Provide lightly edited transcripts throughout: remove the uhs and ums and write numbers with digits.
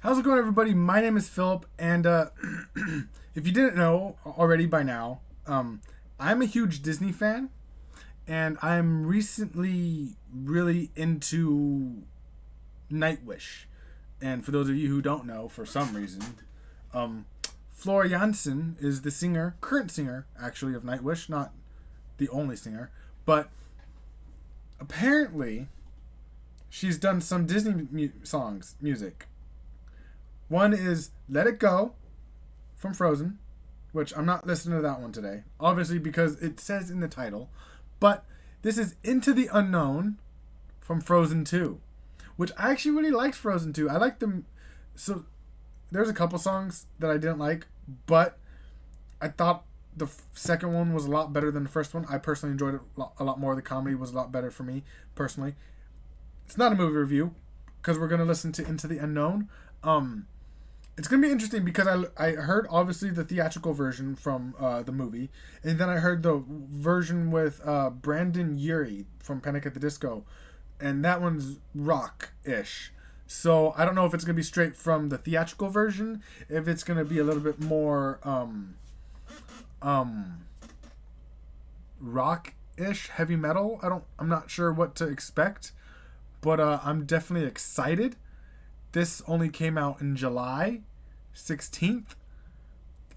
How's it going, everybody? My name is Philip, and if you didn't know already by now, I'm a huge Disney fan, and I'm recently really into Nightwish. And for those of you who don't know, for some reason, Flora Jansen is the singer, current singer, actually, of Nightwish, not the only singer, but apparently she's done some Disney music. One is Let It Go from Frozen, which I'm not listening to that one today, obviously because it says in the title. But this is Into the Unknown from Frozen 2, which I actually really liked Frozen 2. I liked them. So there's a couple songs that I didn't like, but I thought the second one was a lot better than the first one. I personally enjoyed it a lot more. The comedy was a lot better for me, personally. It's not a movie review, because we're going to listen to Into the Unknown. It's going to be interesting because I heard, obviously, the theatrical version from the movie. And then I heard the version with Brandon Urie from Panic at the Disco. And that one's rock-ish. So I don't know if it's going to be straight from the theatrical version. If it's going to be a little bit more rock-ish, heavy metal. I'm not sure what to expect. But I'm definitely excited. This only came out in July 16th,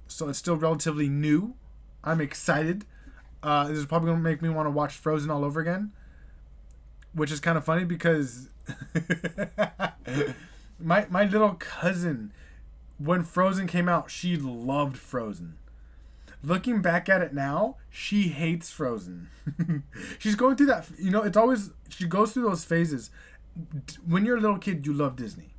so it's still relatively new. I'm excited. This is probably going to make me want to watch Frozen all over again, which is kind of funny because my little cousin, when Frozen came out, she loved Frozen. Looking back at it now, she hates Frozen. She's going through that, it's always, she goes through those phases. When you're a little kid, you love Disney.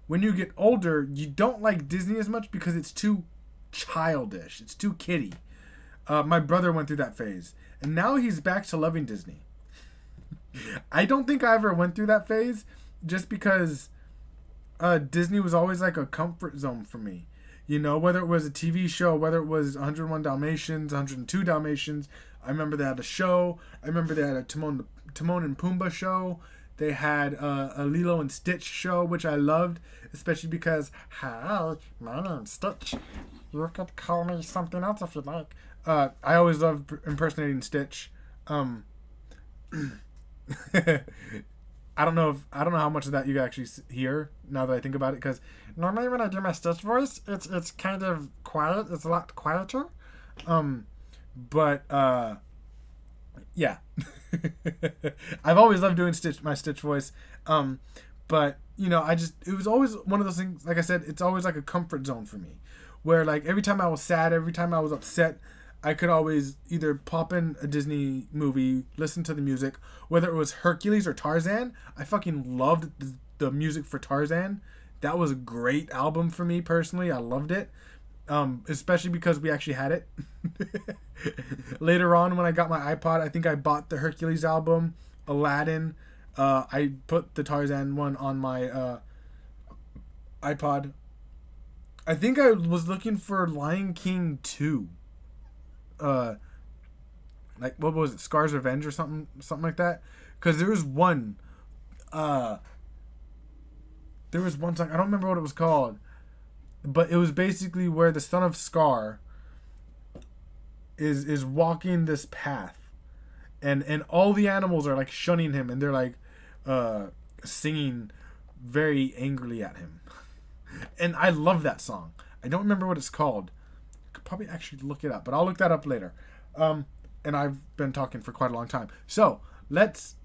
When you get older, you don't like Disney as much because it's too childish. It's too kiddie. My brother went through that phase, and now he's back to loving Disney. I don't think I ever went through that phase just because Disney was always like a comfort zone for me. Whether it was a TV show, whether it was 101 Dalmatians, 102 Dalmatians. I remember they had a show. I remember they had a Timon and Pumbaa show. They had a Lilo and Stitch show, which I loved, especially because, hi, my name's Stitch. You could call me something else if you like. I always loved impersonating Stitch. I don't know how much of that you actually hear now that I think about it, because normally when I do my Stitch voice, it's kind of quiet. It's a lot quieter. Yeah. I've always loved doing my Stitch voice. But it was always one of those things, like I said, it's always like a comfort zone for me, where like every time I was sad, every time I was upset, I could always either pop in a Disney movie, listen to the music, whether it was Hercules or Tarzan. I fucking loved the music for Tarzan. That was a great album for me personally. I loved it. Especially because we actually had it. Later on, when I got my iPod, I think I bought the Hercules album, Aladdin. I put the Tarzan one on my iPod. I think I was looking for Lion King 2. Like, what was it? Scar's Revenge or something like that? Because there was one song, I don't remember what it was called, but it was basically where the son of Scar is walking this path, and all the animals are like shunning him, and they're like singing very angrily at him. And I love that song. I don't remember what it's called. I could probably actually look it up, but I'll look that up later. And I've been talking for quite a long time, so let's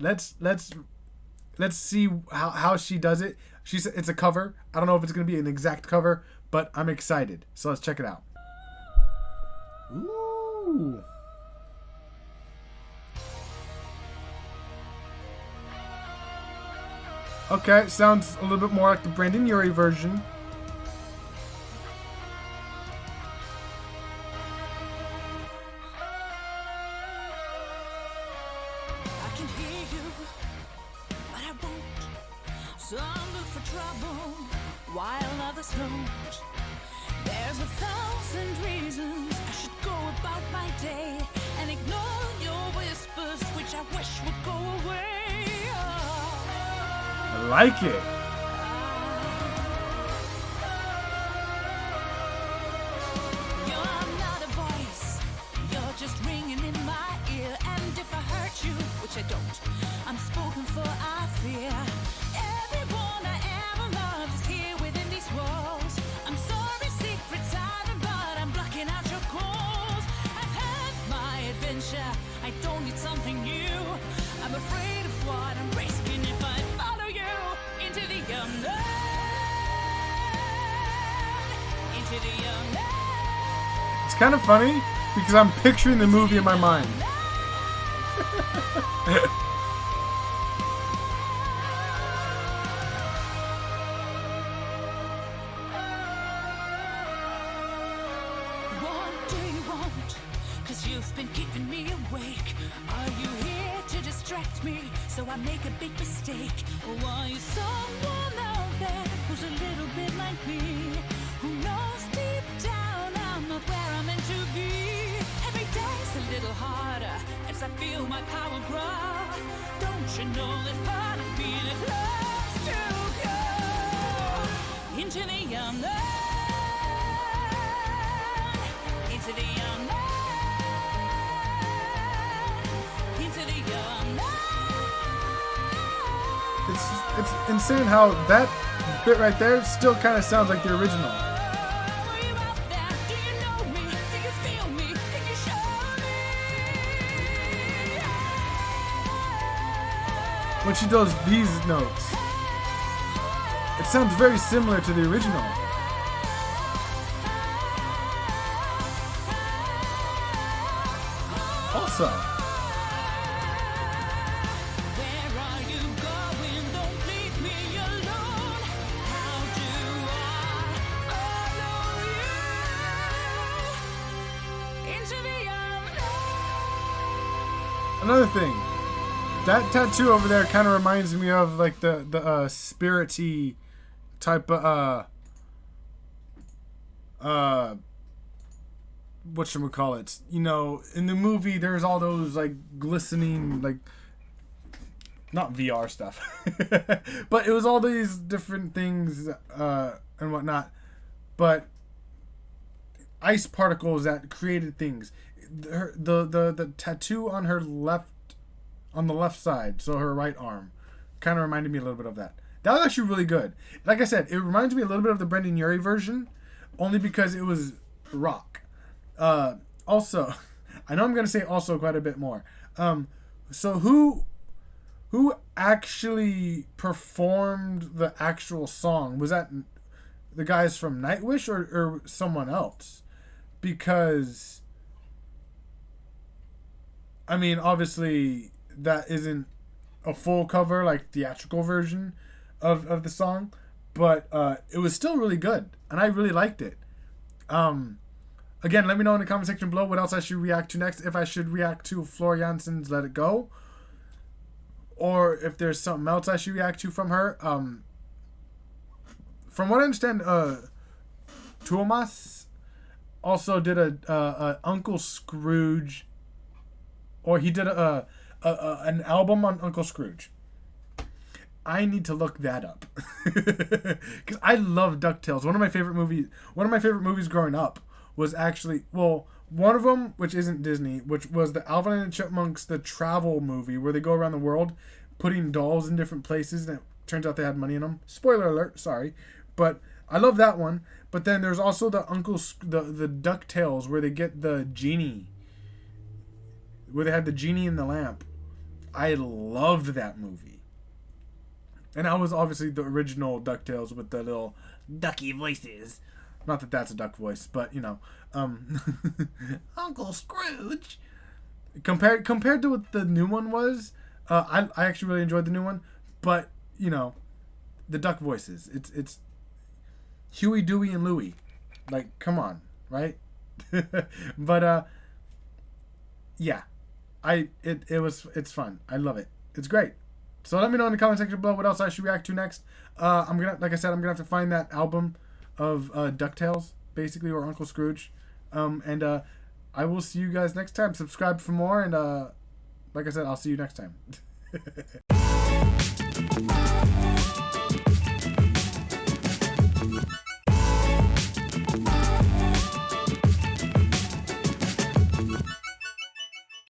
see how she does it. She said it's a cover. I don't know if it's going to be an exact cover, but I'm excited. So let's check it out. Ooh. Okay, sounds a little bit more like the Brandon Urie version. I can hear you, but I won't. Some look for trouble, while others don't. There's 1,000 reasons I should go about my day and ignore your whispers, which I wish would go away. I like it. need something new. I'm afraid of what I'm risking if I follow you into the unknown. Into the unknown. It's kind of funny because I'm picturing the movie in my mind. What do you want? 'Cause you've been keeping me awake. Are you here to distract me so I make a big mistake? Or are you someone out there who's a little bit like me? Who knows deep down I'm not where I'm meant to be? Every day's a little harder as I feel my power grow. Don't you know that part of me that loves to go into the unknown? Into the unknown. Into the unknown. It's insane how that bit right there still kind of sounds like the original. Are you out there? Do you know me? Do you feel me? Can you show me? When she does these notes, it sounds very similar to the original. Also, Where are you going? Don't leave me alone. How do I follow you into the unknown? another thing, that tattoo over there kind of reminds me of like the spirity type of whatchamacallit. You know, in the movie there's all those like glistening, like, not VR stuff, but it was all these different things and whatnot, but ice particles that created things. The tattoo on her left, on the left side, so her right arm, kind of reminded me a little bit of that. That was actually really good. Like I said, it reminds me a little bit of the Brendan Urie version, only because it was rock. Also, I know I'm gonna say also quite a bit more. So who actually performed the actual song? Was that the guys from Nightwish or someone else? Because, I mean, obviously that isn't a full cover, like theatrical version of the song, but it was still really good, and I really liked it. Again, let me know in the comment section below what else I should react to next. If I should react to Floor Jansen's Let It Go, or if there's something else I should react to from her. From what I understand, Thomas also did a Uncle Scrooge, or he did an album on Uncle Scrooge. I need to look that up because I love DuckTales. One of my favorite movies growing up was actually, well, one of them, which isn't Disney, which was the Alvin and the Chipmunks, the travel movie where they go around the world putting dolls in different places, and it turns out they had money in them. Spoiler alert, sorry, but I love that one. But then there's also the the DuckTales where they get the genie, where they had the genie in the lamp. I loved that movie. And that was obviously the original DuckTales with the little ducky voices. Not that that's a duck voice, but, you know. Uncle Scrooge. Compared to what the new one was, I actually really enjoyed the new one. But, you know, the duck voices. It's Huey, Dewey, and Louie. Like, come on, right? But, yeah. It's fun. I love it. It's great. So let me know in the comment section below what else I should react to next. Like I said, I'm gonna have to find that album of DuckTales, basically, or Uncle Scrooge. And I will see you guys next time. Subscribe for more, and like I said, I'll see you next time.